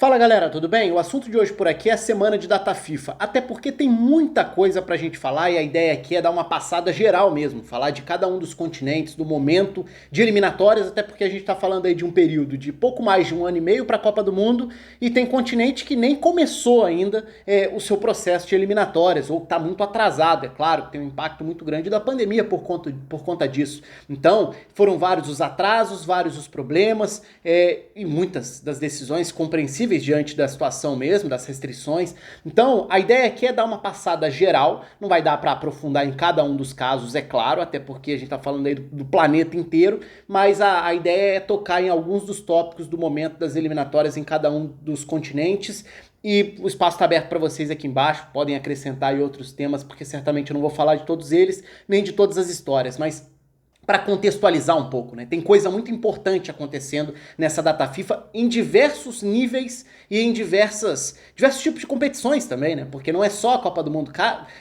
Fala galera, tudo bem? O assunto de hoje por aqui é a semana de data FIFA, até porque tem muita coisa pra gente falar e a ideia aqui é dar uma passada geral mesmo, falar de cada um dos continentes, do momento de eliminatórias, até porque a gente tá falando aí de um período de pouco mais de um ano e meio pra Copa do Mundo e tem continente que nem começou ainda o seu processo de eliminatórias, ou tá muito atrasado, é claro, tem um impacto muito grande da pandemia por conta disso. Então, foram vários os atrasos, vários os problemas e muitas das decisões compreensíveis diante da situação mesmo, das restrições. Então, a ideia aqui é dar uma passada geral, não vai dar para aprofundar em cada um dos casos, é claro, até porque a gente está falando aí do planeta inteiro, mas a ideia é tocar em alguns dos tópicos do momento das eliminatórias em cada um dos continentes. E o espaço está aberto para vocês aqui embaixo, podem acrescentar aí outros temas, porque certamente eu não vou falar de todos eles, nem de todas as histórias, mas para contextualizar um pouco, né? Tem coisa muito importante acontecendo nessa data FIFA em diversos níveis e em diversos tipos de competições também, né? Porque não é só a Copa do Mundo,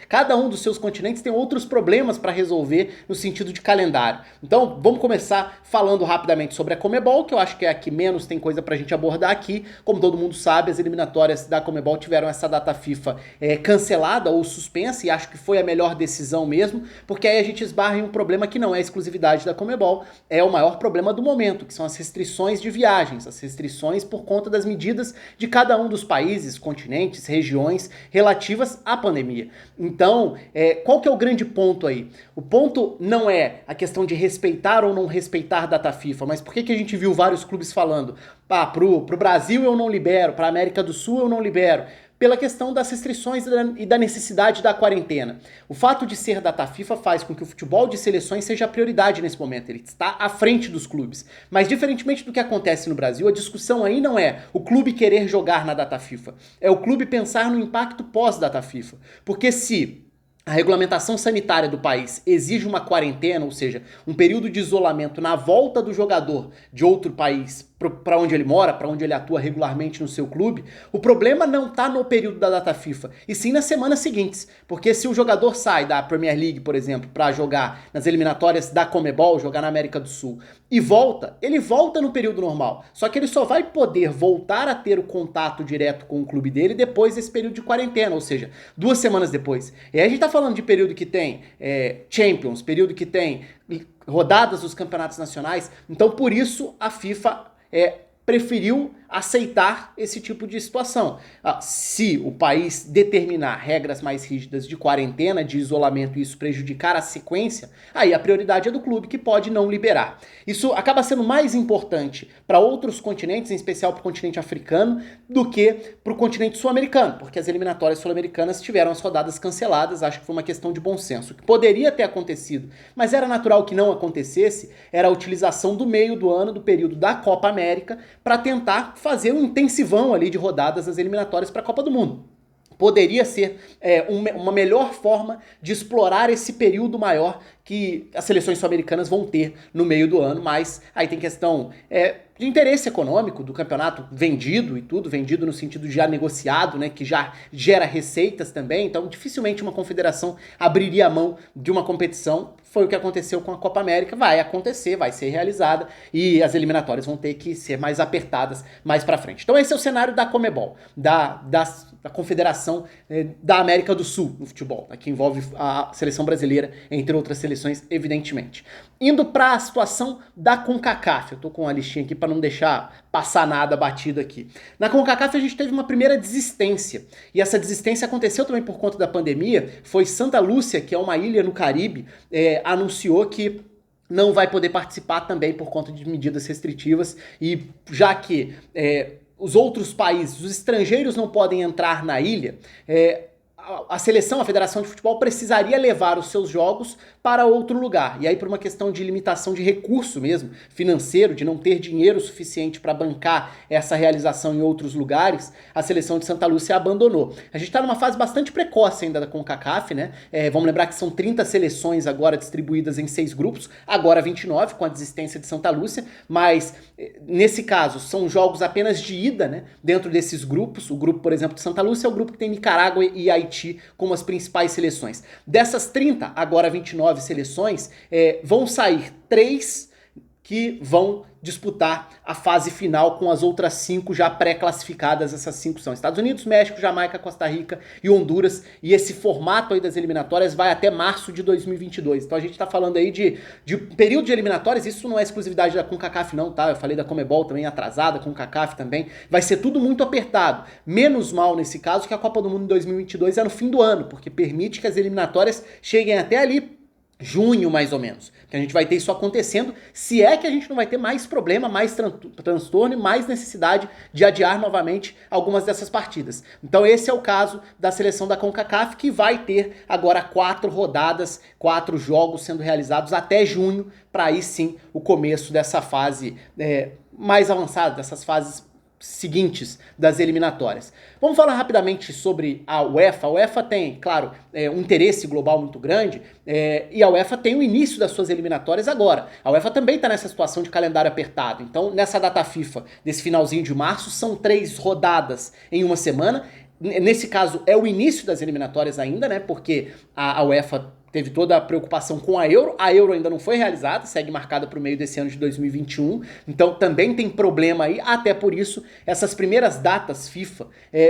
cada um dos seus continentes tem outros problemas para resolver no sentido de calendário. Então, vamos começar falando rapidamente sobre a Conmebol, que eu acho que é a que menos tem coisa pra gente abordar aqui. Como todo mundo sabe, as eliminatórias da Conmebol tiveram essa data FIFA cancelada ou suspensa, e acho que foi a melhor decisão mesmo, porque aí a gente esbarra em um problema que não é exclusivo da Conmebol, é o maior problema do momento, que são as restrições de viagens, as restrições por conta das medidas de cada um dos países, continentes, regiões relativas à pandemia. Então, qual que é o grande ponto aí? O ponto não é a questão de respeitar ou não respeitar a data FIFA, mas por que a gente viu vários clubes falando, pro Brasil eu não libero, pra América do Sul eu não libero? Pela questão das restrições e da necessidade da quarentena. O fato de ser data FIFA faz com que o futebol de seleções seja a prioridade nesse momento, ele está à frente dos clubes. Mas diferentemente do que acontece no Brasil, a discussão aí não é o clube querer jogar na data FIFA, é o clube pensar no impacto pós-data FIFA. Porque se a regulamentação sanitária do país exige uma quarentena, ou seja, um período de isolamento na volta do jogador de outro país para onde ele mora, para onde ele atua regularmente no seu clube, o problema não está no período da data FIFA, e sim nas semanas seguintes. Porque se o jogador sai da Premier League, por exemplo, para jogar nas eliminatórias da Conmebol, jogar na América do Sul, e volta, ele volta no período normal. Só que ele só vai poder voltar a ter o contato direto com o clube dele depois desse período de quarentena, ou seja, 2 semanas depois. E aí a gente tá falando de período que tem Champions, período que tem rodadas dos campeonatos nacionais, então por isso a FIFA preferiu aceitar esse tipo de situação. Se o país determinar regras mais rígidas de quarentena, de isolamento, e isso prejudicar a sequência, aí a prioridade é do clube, que pode não liberar. Isso acaba sendo mais importante para outros continentes, em especial para o continente africano, do que para o continente sul-americano, porque as eliminatórias sul-americanas tiveram as rodadas canceladas, acho que foi uma questão de bom senso. O que poderia ter acontecido, mas era natural que não acontecesse, era a utilização do meio do ano, do período da Copa América, para tentar fazer um intensivão ali de rodadas das eliminatórias para a Copa do Mundo. Poderia ser uma melhor forma de explorar esse período maior que as seleções sul-americanas vão ter no meio do ano, mas aí tem questão de interesse econômico do campeonato vendido e tudo, vendido no sentido de já negociado, né, que já gera receitas também, então dificilmente uma confederação abriria a mão de uma competição. Foi o que aconteceu com a Copa América, vai acontecer, vai ser realizada e as eliminatórias vão ter que ser mais apertadas mais pra frente. Então esse é o cenário da Conmebol, da Confederação da América do Sul no futebol, que envolve a seleção brasileira, entre outras seleções, evidentemente. Indo para a situação da CONCACAF, eu tô com a listinha aqui para não deixar passar nada batido aqui. Na CONCACAF a gente teve uma primeira desistência, e essa desistência aconteceu também por conta da pandemia. Foi Santa Lúcia, que é uma ilha no Caribe, anunciou que não vai poder participar também por conta de medidas restritivas, e já que os outros países, os estrangeiros não podem entrar na ilha, a seleção, a Federação de Futebol precisaria levar os seus jogos para outro lugar. E aí, por uma questão de limitação de recurso mesmo, financeiro, de não ter dinheiro suficiente para bancar essa realização em outros lugares, a seleção de Santa Lúcia abandonou. A gente está numa fase bastante precoce ainda da CONCACAF, né? Vamos lembrar que são 30 seleções agora distribuídas em 6 grupos, agora 29 com a desistência de Santa Lúcia, mas nesse caso são jogos apenas de ida, né? Dentro desses grupos. O grupo, por exemplo, de Santa Lúcia é o grupo que tem Nicarágua e Haiti como as principais seleções. Dessas 30, agora 29 seleções, vão sair 3 que vão disputar a fase final com as outras 5 já pré-classificadas. Essas 5 são Estados Unidos, México, Jamaica, Costa Rica e Honduras. E esse formato aí das eliminatórias vai até março de 2022. Então a gente tá falando aí de período de eliminatórias. Isso não é exclusividade da CONCACAF não, tá? Eu falei da Conmebol também, atrasada, CONCACAF também. Vai ser tudo muito apertado. Menos mal nesse caso que a Copa do Mundo em 2022 é no fim do ano, porque permite que as eliminatórias cheguem até ali junho, mais ou menos. Que a gente vai ter isso acontecendo, se é que a gente não vai ter mais problema, mais transtorno e mais necessidade de adiar novamente algumas dessas partidas. Então esse é o caso da seleção da CONCACAF, que vai ter agora 4 rodadas, 4 jogos sendo realizados até junho, para aí sim o começo dessa fase mais avançada, dessas fases seguintes das eliminatórias. Vamos falar rapidamente sobre a UEFA. A UEFA tem, claro, um interesse global muito grande, e a UEFA tem o início das suas eliminatórias agora. A UEFA também está nessa situação de calendário apertado. Então, nessa data FIFA, desse finalzinho de março, são 3 rodadas em uma semana. Nesse caso, é o início das eliminatórias ainda, né? Porque a UEFA teve toda a preocupação com a Euro ainda não foi realizada, segue marcada para o meio desse ano de 2021, então também tem problema aí, até por isso essas primeiras datas FIFA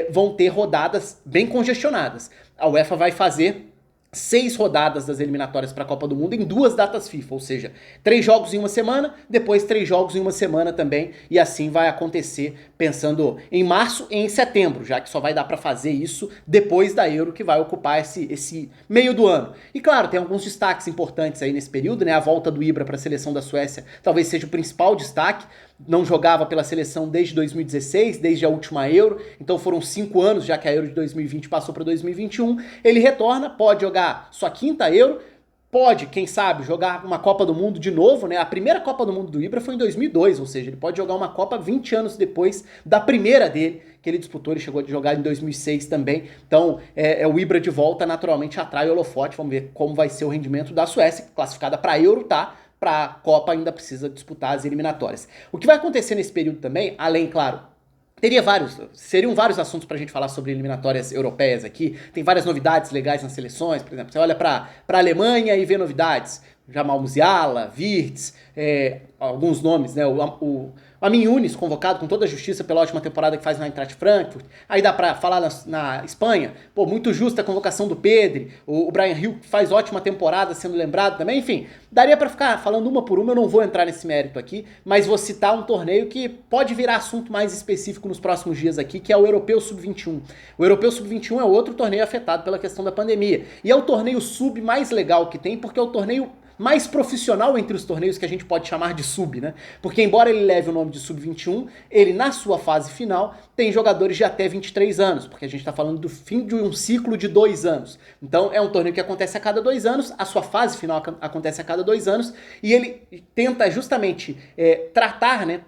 vão ter rodadas bem congestionadas. A UEFA vai fazer 6 rodadas das eliminatórias para a Copa do Mundo em 2 datas FIFA, ou seja, 3 jogos em uma semana, depois 3 jogos em uma semana também, e assim vai acontecer pensando em março e em setembro, já que só vai dar para fazer isso depois da Euro, que vai ocupar esse meio do ano. E claro, tem alguns destaques importantes aí nesse período, né? A volta do Ibra para a seleção da Suécia talvez seja o principal destaque. Não jogava pela seleção desde 2016, desde a última Euro, então foram 5 anos já que a Euro de 2020 passou para 2021. Ele retorna, pode jogar sua 5ª Euro, pode, quem sabe, jogar uma Copa do Mundo de novo, né? A primeira Copa do Mundo do Ibra foi em 2002, ou seja, ele pode jogar uma Copa 20 anos depois da primeira dele, que ele disputou, ele chegou a jogar em 2006 também. Então, o Ibra de volta naturalmente atrai o holofote. Vamos ver como vai ser o rendimento da Suécia, classificada para a Euro, tá? Para a Copa ainda precisa disputar as eliminatórias. O que vai acontecer nesse período também, além, claro, seriam vários assuntos pra gente falar sobre eliminatórias europeias aqui. Tem várias novidades legais nas seleções, por exemplo, você olha pra Alemanha e vê novidades. Jamal Musiala, Wirtz, alguns nomes, né? O Amin Younes, convocado com toda a justiça pela ótima temporada que faz na Eintracht Frankfurt. Aí dá pra falar na Espanha, pô, muito justa a convocação do Pedri, o Bryan Gil, que faz ótima temporada sendo lembrado também. Enfim, daria pra ficar falando uma por uma, eu não vou entrar nesse mérito aqui, mas vou citar um torneio que pode virar assunto mais específico nos próximos dias aqui, que é o Europeu Sub-21. O Europeu Sub-21 é outro torneio afetado pela questão da pandemia. E é o torneio sub mais legal que tem, porque é o torneio mais profissional entre os torneios que a gente pode chamar de sub, né? Porque embora ele leve o nome de sub-21, ele na sua fase final tem jogadores de até 23 anos, porque a gente tá falando do fim de um ciclo de 2 anos. Então é um torneio que acontece a cada 2 anos, a sua fase final acontece a cada 2 anos, e ele tenta justamente tratar, né,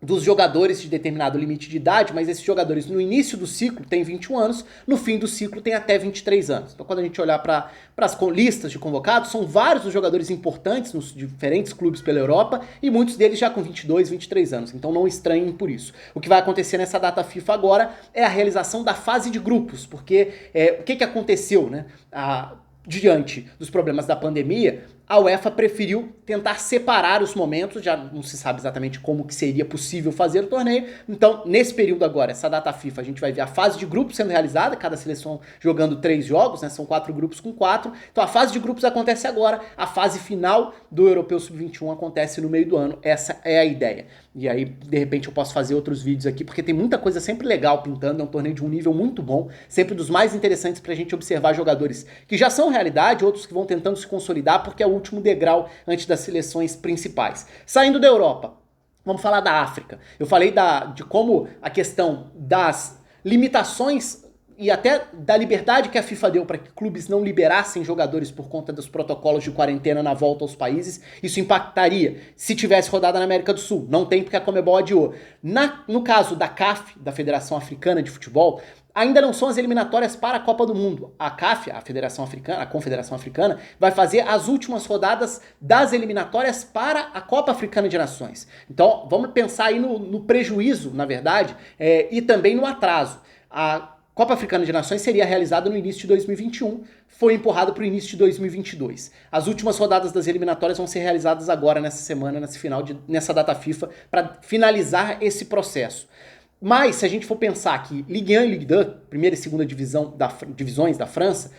dos jogadores de determinado limite de idade, mas esses jogadores no início do ciclo têm 21 anos, no fim do ciclo tem até 23 anos. Então quando a gente olhar para as listas de convocados, são vários os jogadores importantes nos diferentes clubes pela Europa, e muitos deles já com 22, 23 anos, então não estranhem por isso. O que vai acontecer nessa data FIFA agora é a realização da fase de grupos, porque o que aconteceu, né? Diante dos problemas da pandemia, a UEFA preferiu tentar separar os momentos, já não se sabe exatamente como que seria possível fazer o torneio, então nesse período agora, essa data FIFA, a gente vai ver a fase de grupos sendo realizada, cada seleção jogando 3 jogos, né, são 4 grupos com 4, então a fase de grupos acontece agora, a fase final do Europeu Sub-21 acontece no meio do ano, essa é a ideia. E aí, de repente, eu posso fazer outros vídeos aqui, porque tem muita coisa sempre legal pintando, é um torneio de um nível muito bom, sempre dos mais interessantes pra gente observar jogadores que já são realidade, outros que vão tentando se consolidar, porque é o último degrau antes das seleções principais. Saindo da Europa, vamos falar da África. Eu falei de como a questão das limitações e até da liberdade que a FIFA deu para que clubes não liberassem jogadores por conta dos protocolos de quarentena na volta aos países, isso impactaria se tivesse rodada na América do Sul. Não tem, porque a Conmebol adiou. No caso da CAF, da Federação Africana de Futebol, ainda não são as eliminatórias para a Copa do Mundo. A CAF, a Federação Africana, a Confederação Africana, vai fazer as últimas rodadas das eliminatórias para a Copa Africana de Nações. Então, vamos pensar aí no prejuízo, na verdade, e também no atraso. A Copa Africana de Nações seria realizada no início de 2021, foi empurrado para o início de 2022. As últimas rodadas das eliminatórias vão ser realizadas agora, nessa semana, nessa data FIFA, para finalizar esse processo. Mas, se a gente for pensar que Ligue 1 e Ligue 2, primeira e segunda divisões da França,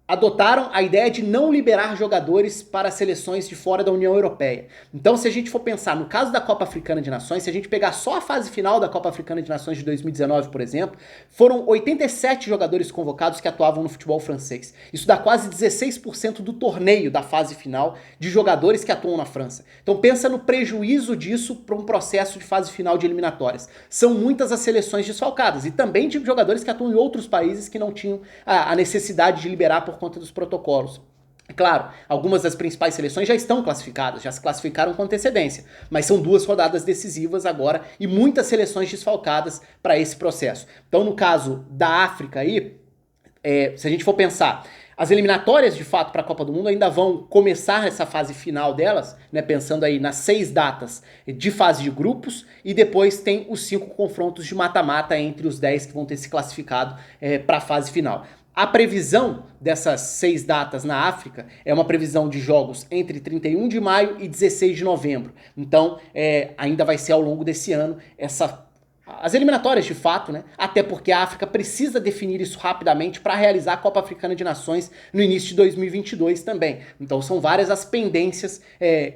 adotaram a ideia de não liberar jogadores para seleções de fora da União Europeia. Então, se a gente for pensar no caso da Copa Africana de Nações, se a gente pegar só a fase final da Copa Africana de Nações de 2019, por exemplo, foram 87 jogadores convocados que atuavam no futebol francês. Isso dá quase 16% do torneio da fase final de jogadores que atuam na França. Então, pensa no prejuízo disso para um processo de fase final de eliminatórias. São muitas as seleções desfalcadas e também de jogadores que atuam em outros países que não tinham a necessidade de liberar por conta dos protocolos. É claro, algumas das principais seleções já estão classificadas, já se classificaram com antecedência, mas são 2 rodadas decisivas agora e muitas seleções desfalcadas para esse processo. Então, no caso da África aí, se a gente for pensar, as eliminatórias de fato para a Copa do Mundo ainda vão começar essa fase final delas, né, pensando aí nas 6 datas de fase de grupos, e depois tem os 5 confrontos de mata-mata entre os 10 que vão ter se classificado para a fase final. A previsão dessas 6 datas na África é uma previsão de jogos entre 31 de maio e 16 de novembro. Então, ainda vai ser ao longo desse ano as eliminatórias de fato, né? Até porque a África precisa definir isso rapidamente para realizar a Copa Africana de Nações no início de 2022 também. Então são várias as pendências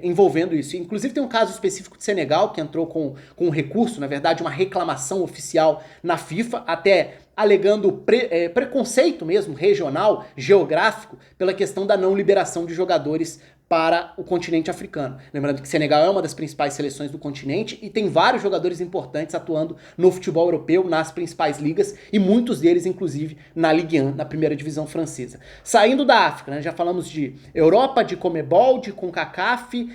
envolvendo isso. Inclusive tem um caso específico de Senegal que entrou com um recurso, na verdade uma reclamação oficial na FIFA, até alegando preconceito mesmo, regional, geográfico, pela questão da não liberação de jogadores para o continente africano. Lembrando que Senegal é uma das principais seleções do continente e tem vários jogadores importantes atuando no futebol europeu, nas principais ligas, e muitos deles, inclusive, na Ligue 1, na primeira divisão francesa. Saindo da África, né, já falamos de Europa, de Comebol, de CONCACAF,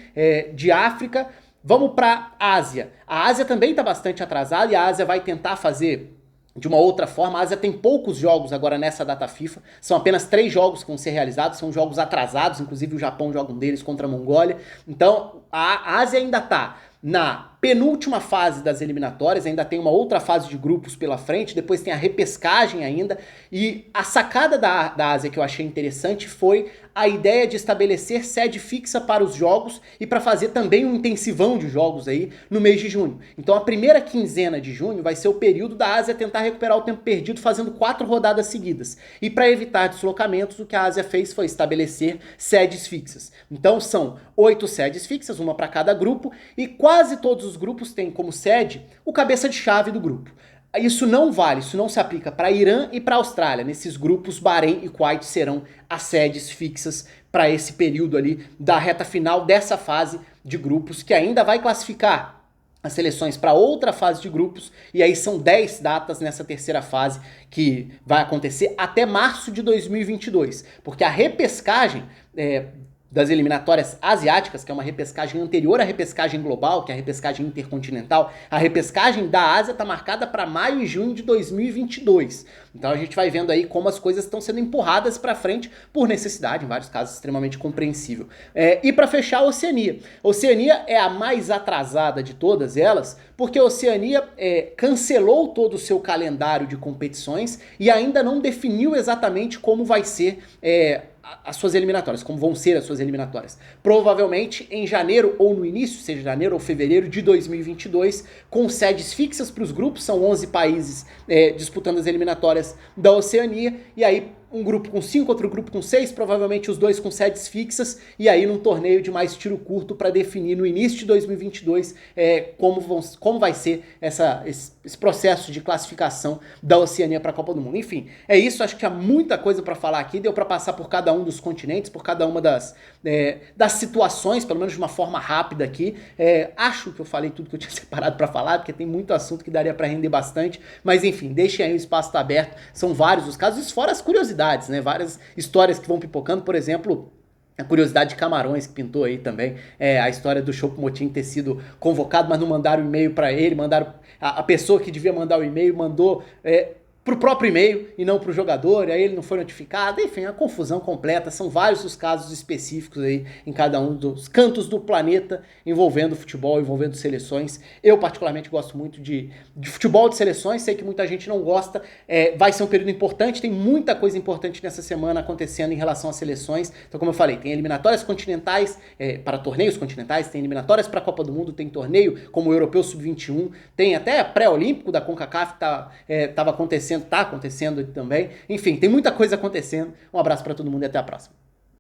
de África, vamos para a Ásia. A Ásia também está bastante atrasada e a Ásia vai tentar fazer de uma outra forma. A Ásia tem poucos jogos agora nessa data FIFA, são apenas 3 jogos que vão ser realizados, são jogos atrasados, inclusive o Japão joga um deles contra a Mongólia. Então a Ásia ainda está na penúltima fase das eliminatórias, ainda tem uma outra fase de grupos pela frente, depois tem a repescagem ainda, e a sacada da Ásia que eu achei interessante foi a ideia de estabelecer sede fixa para os jogos e para fazer também um intensivão de jogos aí no mês de junho. Então a primeira quinzena de junho vai ser o período da Ásia tentar recuperar o tempo perdido fazendo 4 rodadas seguidas. E para evitar deslocamentos, o que a Ásia fez foi estabelecer sedes fixas. Então são 8 sedes fixas, uma para cada grupo, e quase todos os grupos têm como sede o cabeça de chave do grupo. Isso não se aplica para Irã e para Austrália. Nesses grupos, Bahrein e Kuwait serão as sedes fixas para esse período ali da reta final dessa fase de grupos, que ainda vai classificar as seleções para outra fase de grupos, e aí são 10 datas nessa terceira fase que vai acontecer até março de 2022, porque a repescagem das eliminatórias asiáticas, que é uma repescagem anterior à repescagem global, que é a repescagem intercontinental, a repescagem da Ásia está marcada para maio e junho de 2022. Então a gente vai vendo aí como as coisas estão sendo empurradas para frente por necessidade, em vários casos extremamente compreensível. E para fechar, a Oceania. A Oceania é a mais atrasada de todas elas, porque a Oceania cancelou todo o seu calendário de competições e ainda não definiu exatamente como vai ser as suas eliminatórias, como vão ser as suas eliminatórias. Provavelmente em janeiro ou no início, seja janeiro ou fevereiro de 2022, com sedes fixas para os grupos, são 11 países disputando as eliminatórias da Oceania, e aí um grupo com 5, outro grupo com 6, provavelmente os 2 com sedes fixas, e aí num torneio de mais tiro curto para definir no início de 2022 como vai ser esse processo de classificação da Oceania para a Copa do Mundo. Enfim, é isso, acho que tinha muita coisa para falar aqui, deu para passar por cada um dos continentes, por cada uma das situações, pelo menos de uma forma rápida aqui. Acho que eu falei tudo que eu tinha separado para falar, porque tem muito assunto que daria para render bastante, mas enfim, deixem aí, o espaço tá aberto, são vários os casos, fora as curiosidades, né? Várias histórias que vão pipocando, por exemplo, a curiosidade de Camarões que pintou aí também, a história do Choupo-Moting ter sido convocado, mas não mandaram e-mail para ele, mandaram a pessoa que devia mandar o e-mail, mandou pro próprio e-mail e não pro jogador, e aí ele não foi notificado, enfim, a confusão completa, são vários os casos específicos aí em cada um dos cantos do planeta envolvendo futebol, envolvendo seleções. Eu particularmente gosto muito de futebol de seleções, sei que muita gente não gosta, vai ser um período importante, tem muita coisa importante nessa semana acontecendo em relação às seleções, então como eu falei, tem eliminatórias continentais, para torneios continentais, tem eliminatórias para a Copa do Mundo, tem torneio como o Europeu Sub-21, tem até pré-olímpico da CONCACAF que tá acontecendo também. Enfim, tem muita coisa acontecendo. Um abraço para todo mundo e até a próxima.